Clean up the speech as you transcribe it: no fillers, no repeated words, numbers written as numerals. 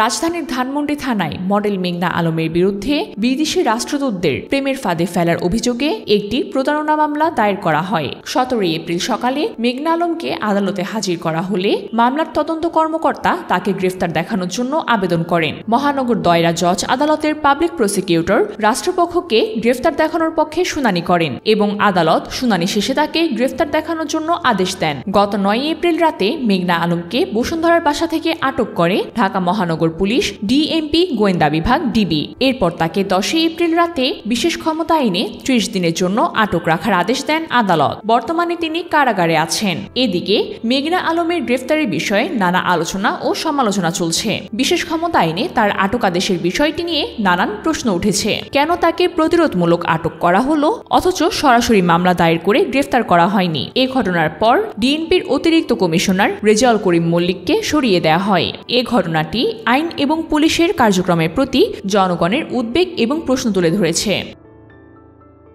রাজধানীর ধানমন্ডি থানায় মডেল মেঘনা আলমের বিরুদ্ধে বিদেশি রাষ্ট্রদূতদের প্রেমের ফাঁদে ফেলার অভিযোগে একটি প্রতারণা মামলা দায়ের করা হয়। 17 এপ্রিল সকালে মেঘনা আলমকে আদালতে হাজির করা হলে মামলার তদন্ত কর্মকর্তা তাকে গ্রেফতার দেখানোর জন্য আবেদন করেন। মহানগর দায়রা জজ আদালতের পাবলিক প্রসিকিউটর রাষ্ট্রপক্ষকে গ্রেফতার দেখানোর পক্ষে শুনানি করেন এবং আদালত শুনানি শেষে তাকে গ্রেফতার দেখানোর জন্য আদেশ দেন। গত 9 এপ্রিল রাতে মেঘনা আলমকে বসুন্ধরার বাসা থেকে আটক করে ঢাকা মহানগর পুলিশ ডিএমপি গোয়েন্দা বিভাগ ডিবি। এরপর তাকে 10 এপ্রিল রাতে বিশেষ ক্ষমতা আইনে 30 দিনের জন্য আটক রাখার আদেশ দেন আদালত। বর্তমানে তিনি কারাগারে আছেন। এদিকে মেঘনা আলমের গ্রেফতারের বিষয়ে নানা আলোচনা ও সমালোচনা চলছে। বিশেষ ক্ষমতা আইনে তার আটক আদেশের বিষয়টি নিয়ে নানান প্রশ্ন উঠেছে। কেন তাকে প্রতিরোধমূলক আটক করা হলো অথচ সরাসরি মামলা দায়ের করে গ্রেফতার করা হয়নি? এ ঘটনার পর ডিএনপির অতিরিক্ত কমিশনার রেজাউল করিম মল্লিককে সরিয়ে দেওয়া হয়। এ ঘটনাটি আইন এবং পুলিশের কার্যক্রমের প্রতি জনগণের উদ্বেগ এবং প্রশ্ন তুলে ধরেছে।